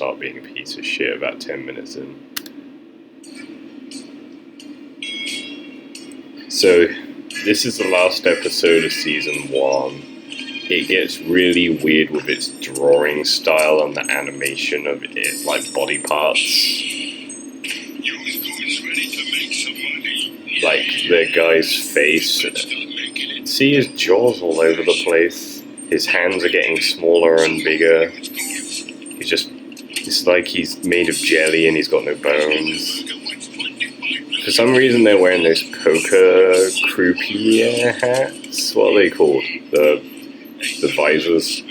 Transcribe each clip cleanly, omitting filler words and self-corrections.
start being a piece of shit about 10 minutes in. So, this is the last episode of season 1. It gets really weird with its drawing style and the animation of it, like body parts. Like the guy's face. See his jaws all over the place. His hands are getting smaller and bigger. It's like he's made of jelly and he's got no bones. For some reason they're wearing those poker croupier hats. What are they called? The visors.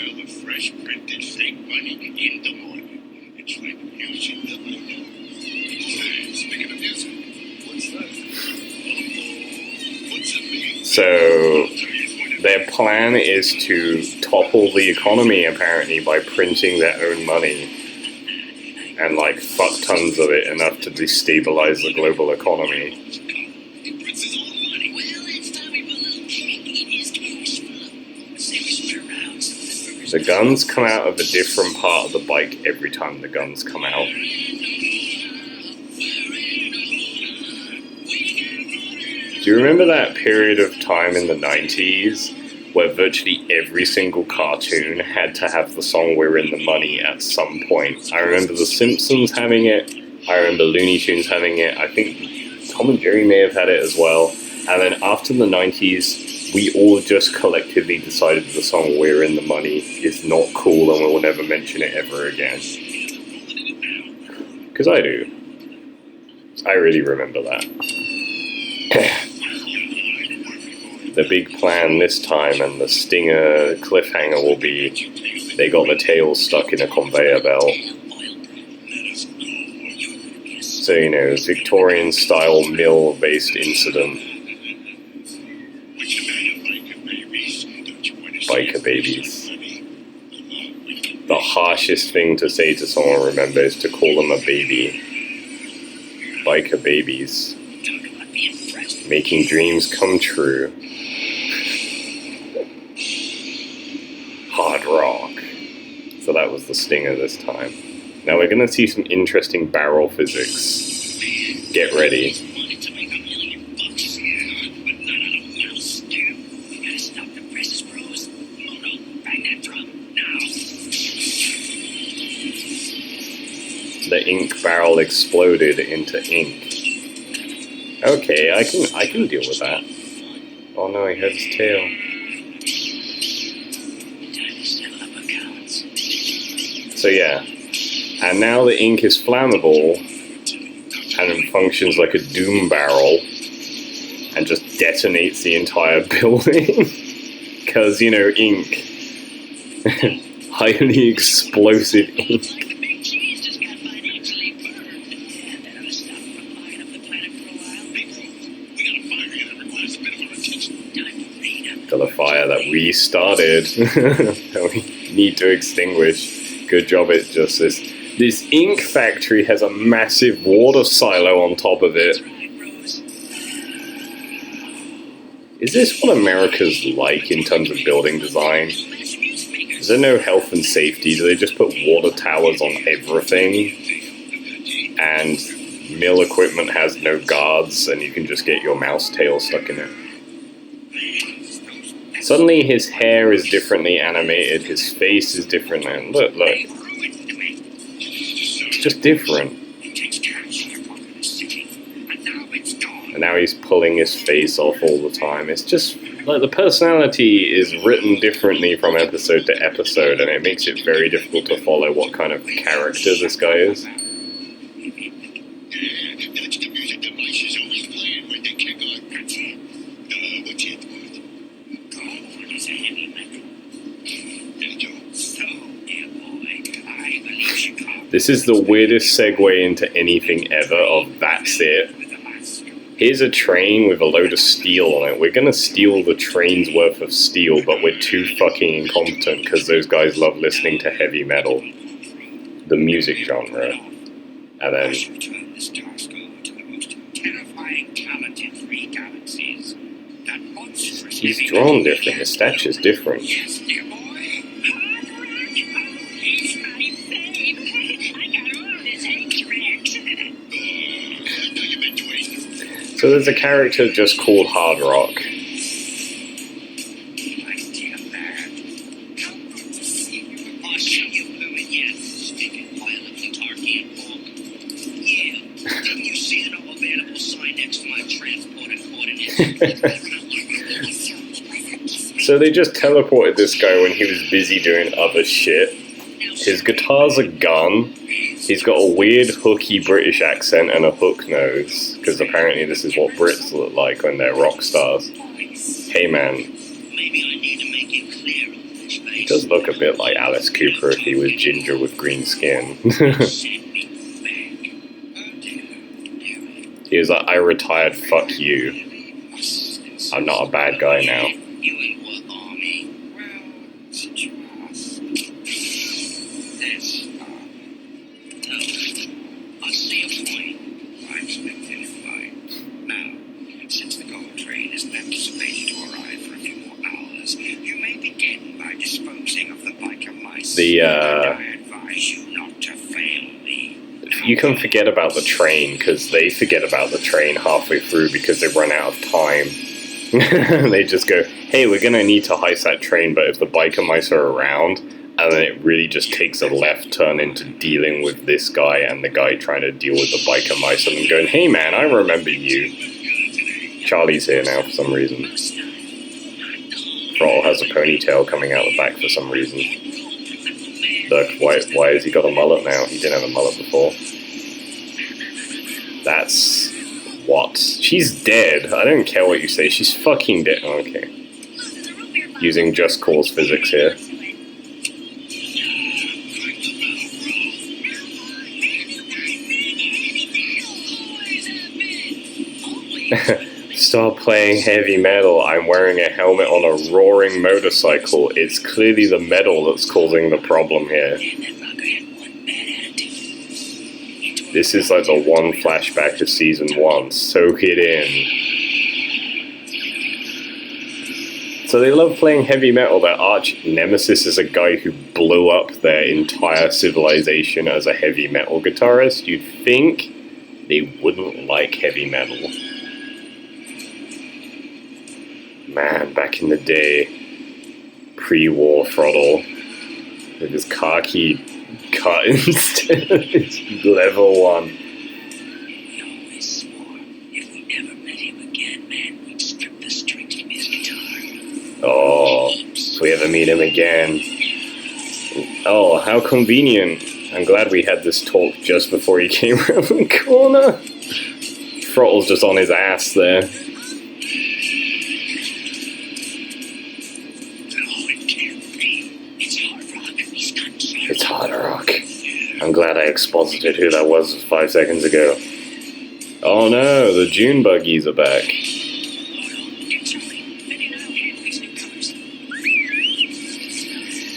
So their plan is to topple the economy apparently by printing their own money. And like fuck tons of it, enough to destabilize the global economy. The guns come out of a different part of the bike every time the guns come out. Do you remember that period of time in the 90s where virtually every single cartoon had to have the song We're in the Money at some point? I remember The Simpsons having it, I remember Looney Tunes having it, I think Tom and Jerry may have had it as well, and then after the 90s, we all just collectively decided the song We're in the Money is not cool and we'll never mention it ever again. Because I do. I really remember that. The big plan this time and the stinger cliffhanger will be they got the tail stuck in a conveyor belt. So, you know, Victorian style mill based incident. Biker babies. The harshest thing to say to someone, remember, is to call them a baby. Biker babies. Making dreams come true. Hard rock. So that was the stinger this time. Now we're going to see some interesting barrel physics. Get ready. The ink barrel exploded into ink. Okay, I can deal with that. Oh no, he had his tail. So yeah, and now the ink is flammable and it functions like a doom barrel and just detonates the entire building. Because, you know, ink. Highly explosive ink. The fire that we started that we need to extinguish. Good job, it's just this ink factory has a massive water silo on top of it. Is this what America's like in terms of building design? Is there no health and safety? Do they just put water towers on everything? And mill equipment has no guards and you can just get your mouse tail stuck in it. Suddenly his hair is differently animated, his face is different, and look. It's just different. And now he's pulling his face off all the time. It's just, like, the personality is written differently from episode to episode, and it makes it very difficult to follow what kind of character this guy is. This is the weirdest segue into anything ever of that's it. Here's a train with a load of steel on it. We're gonna steal the train's worth of steel, but we're too fucking incompetent because those guys love listening to heavy metal. The music genre. And then... He's drawn different, his stature's different. So there's a character just called Hard Rock. So they just teleported this guy when he was busy doing other shit. His guitar's a gun. He's got a weird hooky British accent and a hook nose, because apparently this is what Brits look like when they're rock stars. Hey man. He does look a bit like Alice Cooper if he was ginger with green skin. He was like, I retired, fuck you. I'm not a bad guy now. You can forget about the train, because they forget about the train halfway through because they run out of time. They just go, hey, we're going to need to heist that train, but if the biker mice are around, and then it really just takes a left turn into dealing with this guy and the guy trying to deal with the biker mice, and then going, hey man, I remember you. Charlie's here now for some reason. Throttle has a ponytail coming out the back for some reason. Look, why has he got a mullet now? He didn't have a mullet before. That's... what? She's dead. I don't care what you say. She's fucking dead. Okay. Using just cause physics here. Stop playing heavy metal. I'm wearing a helmet on a roaring motorcycle. It's clearly the metal that's causing the problem here. This is like the one flashback of season 1. Soak it in. So they love playing heavy metal. Their arch nemesis is a guy who blew up their entire civilization as a heavy metal guitarist. You'd think they wouldn't like heavy metal. Man, back in the day, pre-war Throttle, with his khaki cut instead of his level 1. Oh, if we ever meet him again. Oh, how convenient. I'm glad we had this talk just before he came around the corner. Throttle's just on his ass there. It's Hard Rock. I'm glad I exposited who that was 5 seconds ago. Oh no, the June buggies are back.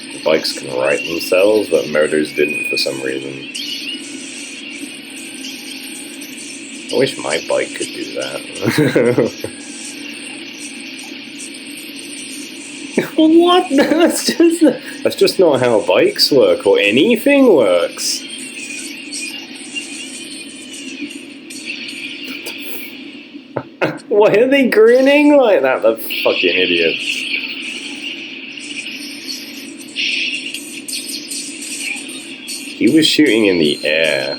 The bikes can right themselves, but motors didn't for some reason. I wish my bike could do that. What? That's just not how bikes work, or anything works. Why are they grinning like that? The fucking idiots. He was shooting in the air.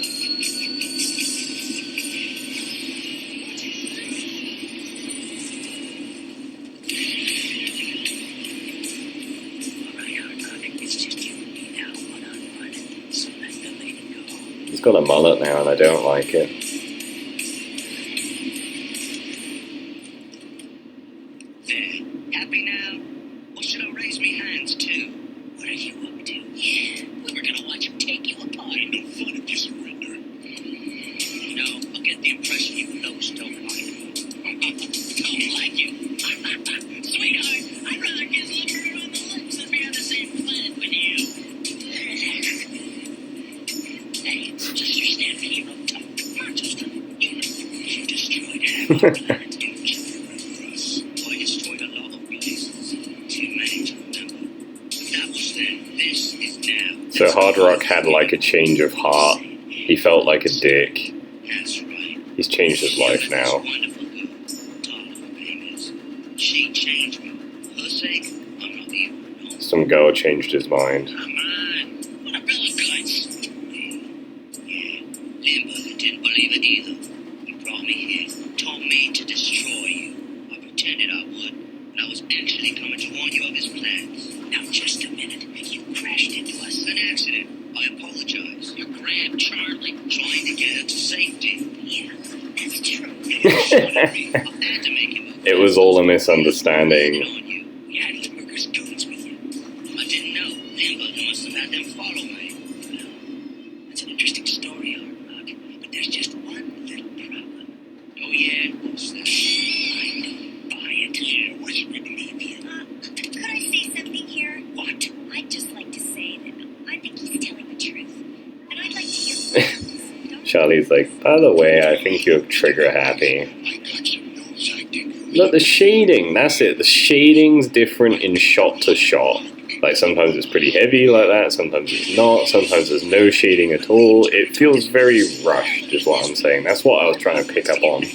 He's got a mullet now and I don't like it. There. Happy now? Or should I raise me hands too? What are you up to? Yeah, we were gonna watch him take you apart. Ain't no fun if you surrender. No, I get the impression you fellas don't like him. Don't like you? Sweetheart, I'd rather kiss Lippert on the lips than be on the same planet with you. Hey, just your standard hero talk. Manchester, you know, you destroyed half the planet, didn't you? Remember us? I destroyed a lot of places. Too many to remember. That was then. This is now. So Hard Rock had like a change of heart. He felt like a dick. That's right. He's changed his life now. Wonderful girl. She changed me. For her sake, I'm not evil. No. Some girl changed his mind. Come on. What a bill of goods. Yeah. Limburger didn't believe it either. He brought me here, told me to destroy you. I pretended I would, but I was actually coming to warn you of his plans. Now, just a minute. You crashed into us. An accident. I apologize. You grabbed Charlie, trying to get her to safety. Yeah, that's true. It was all a misunderstanding. You had Limburger's goons with you. I didn't know. Limburger must have had them follow me. Well, that's an interesting story, Artlock. But there's just one little problem. Oh, yeah? What's that? I don't buy it. Yeah, why should we believe you? Could I say something here? What? I'd just like to say that I think he's telling the truth. And I'd like to hear from him. Charlie's like, by the way, I think you're trigger happy. I got some news I didn't. Look, the shading, that's it. The shading's different in shot to shot. Like, sometimes it's pretty heavy like that, sometimes it's not, sometimes there's no shading at all. It feels very rushed, is what I'm saying. That's what I was trying to pick up on.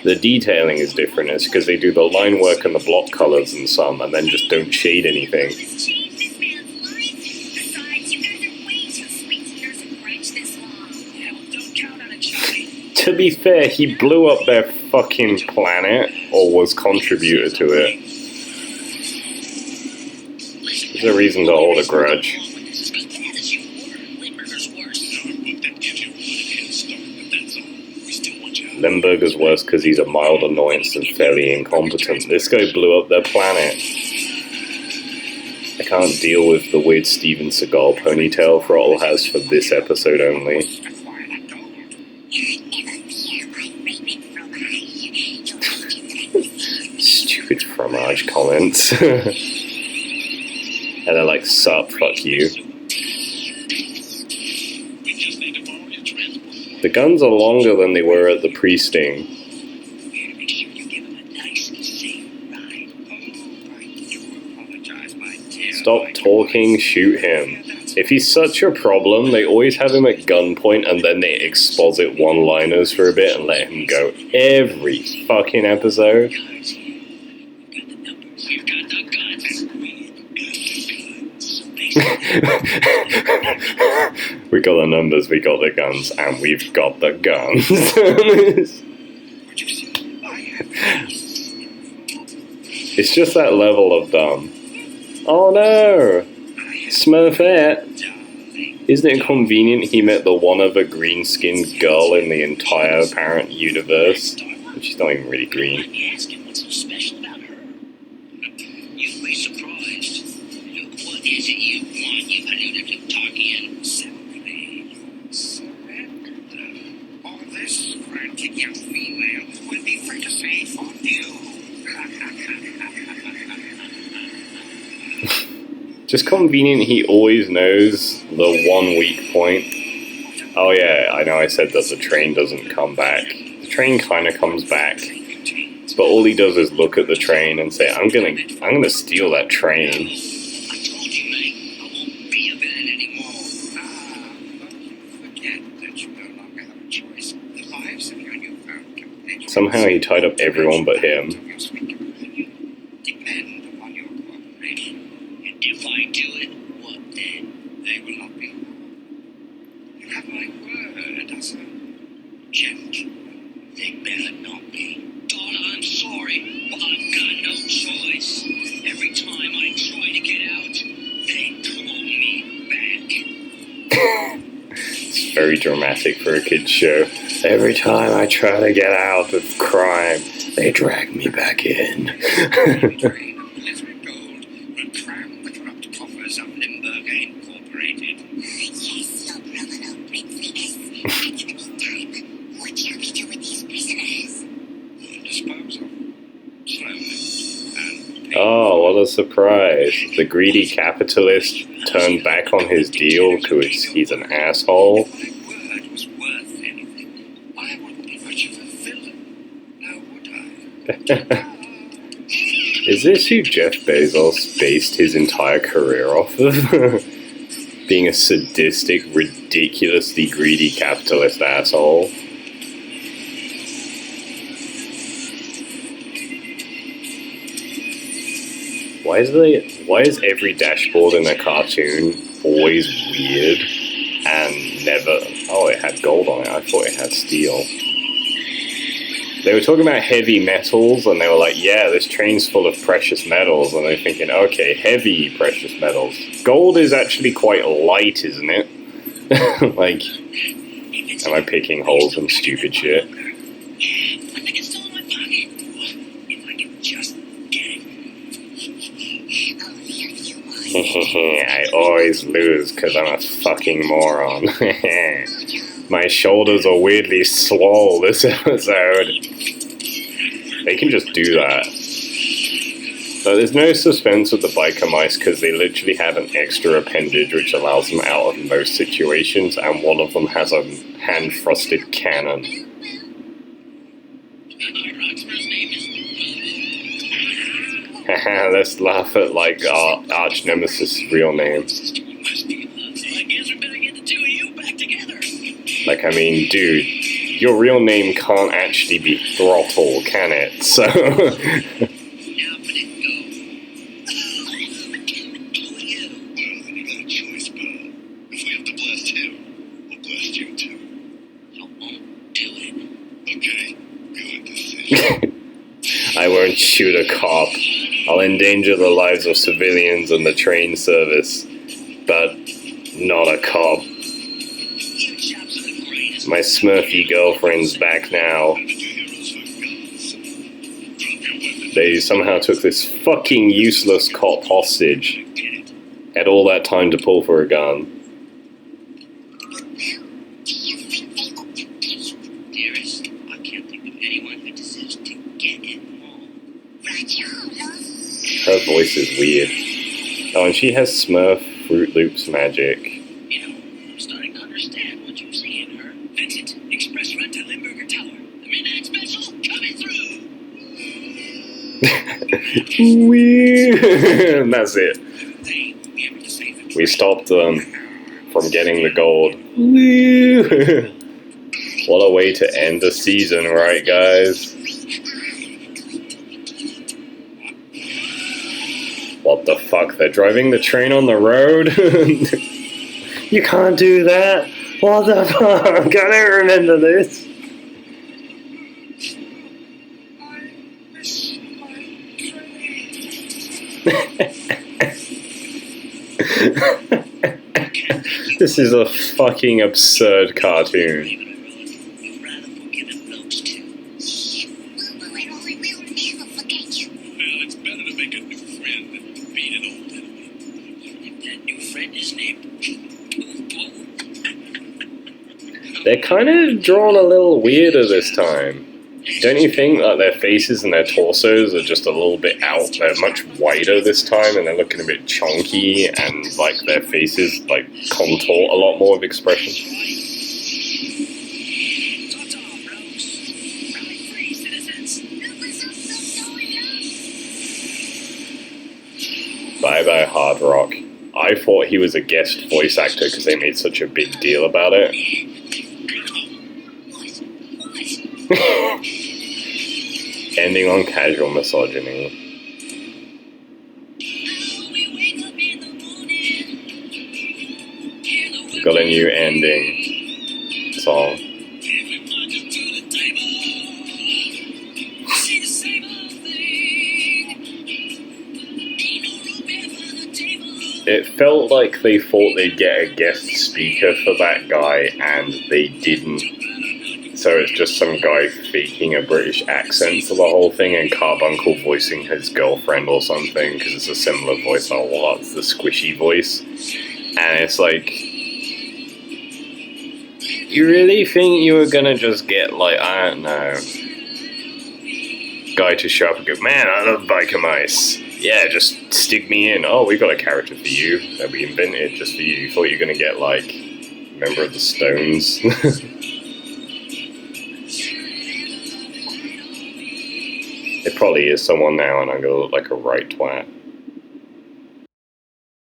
The detailing is different. It's because they do the line work and the block colors in some, and then just don't shade anything. This changed this man's life. Besides, you guys are way too sweet to nurse a grudge this long. Yeah, well, don't count on it, Charlie. To be fair, he blew up their fucking planet, or was contributor to it. There's a reason to hold a grudge. As bad as you were, Limburger's worse. No, but that gives you one head start, but that's all. We still want you out. Limburger's worse because he's a mild annoyance and fairly incompetent. This guy blew up their planet. I can't deal with the weird Steven Seagal ponytail Throttle has for this episode only. Stupid fromage comments. And they're like, sup, fuck you. The guns are longer than they were at the pre-sting. Stop talking, shoot him. If he's such a problem, they always have him at gunpoint and then they exposit one-liners for a bit and let him go. Every fucking episode. We got the numbers, we got the guns, and we've got the guns. It's just that level of dumb. Oh no! Smurfette! Isn't it convenient he met the one other green-skinned girl in the entire apparent universe? She's not even really green. What's so special about her? You'd be surprised. Look, what is it you want, you hallucinative Tarkian? Surrender. All this frantic young female would be fricasseed on you. Just convenient he always knows the one weak point. Oh yeah, I know I said that the train doesn't come back. The train kind of comes back. But all he does is look at the train and say, I'm gonna steal that train. I told you, mate, I won't be a villain anymore. Forget that you no longer have a choice. The lives of your newfound companions. Somehow he tied up everyone but him. Depend upon your cooperation. And if I do it, what then? They will not be. You have my word as a gentleman. They better not be. Donna, I'm sorry, but I've got no choice. Every time I try to get out, they pull me back. It's very dramatic for a kid's show. Every time I try to get out of crime, they drag me back in. Train of Elizabeth Gold will cram the corrupt coffers of Limburger Incorporated. Yes, no problem, Prince Venus. And in the meantime, what shall we do with these prisoners? Dispose of slowly and Oh, what a surprise. The greedy capitalist turned back on his deal because he's an asshole. If my word was worth anything, I wouldn't be much of a villain, now would I? Is this who Jeff Bezos based his entire career off of? Being a sadistic, ridiculously greedy capitalist asshole? Why is every dashboard in a cartoon always weird and never... Oh, it had gold on it. I thought it had steel. They were talking about heavy metals, and they were like, yeah, this train's full of precious metals. And they're thinking, okay, heavy precious metals. Gold is actually quite light, isn't it? Like, am I picking holes in stupid shit? I think it's still in my pocket. If I can just get it. Only a few more. I always lose because I'm a fucking moron. My shoulders are weirdly swole this episode. They can just do that. But there's no suspense with the biker mice because they literally have an extra appendage which allows them out of most situations, and one of them has a hand-thrusted cannon. Haha, let's laugh at like our arch nemesis' real name. I guess we better get the two of you back together. Like, I mean, dude, your real name can't actually be Throttle, can it? So... Now for it go. Who are you? Well, then you got a choice, bud. If we have to blast him, we'll blast you too. I won't do it. Okay, good decision. I won't shoot a cop. I'll endanger the lives of civilians and the train service. But not a cop. You chaps are the greatest. My Smurfy girlfriend's back now. And your heroes for guns. Drop your weapon. They somehow took this fucking useless cop hostage. Get it. Had all that time to pull for a gun. Do you think they ought to get it? Dearest, I can't think of anyone who deserves to get it more. Roger, love. Her voice is weird. Oh, and she has Smurf Fruit Loops magic. You know, I'm starting to understand what you're saying, her. Vincent, express run to Limburger Tower. The midnight special coming through. Weird. That's it. They gave her the safe. We stopped them from getting the gold. Weird. What a way to end the season, right, guys? What the fuck? They're driving the train on the road? You can't do that! What the fuck? I don't remember this. This is a fucking absurd cartoon. You'd rather forgive and those two. Boo-boo and Ollie will never forget you. Well, it's better to make a new friend than to beat an old enemy. Even if that new friend is named Boo-Boo. They're kind of drawn a little weirder this time. Don't you think that their faces and their torsos are just a little bit out? They're much wider this time, and they're looking a bit chunky, and like their faces like contort a lot more of expression. Ta-ta, bros. Rally free, citizens. Bye bye, Hard Rock. I thought he was a guest voice actor because they made such a big deal about it. Ending on casual misogyny. Got a new ending song. It felt like they thought they'd get a guest speaker for that guy, and they didn't. So it's just some guy faking a British accent for the whole thing, and Carbuncle voicing his girlfriend or something, because it's a similar voice. Oh, well, that's the squishy voice. And it's like, you really think you were gonna just get, like, I don't know, guy to show up and go, man, I love biker mice. Yeah, just stick me in. Oh, we got a character for you that we invented just for you. You thought you were gonna get, like, member of the Stones. It probably is someone now, and I'm gonna look like a right twat.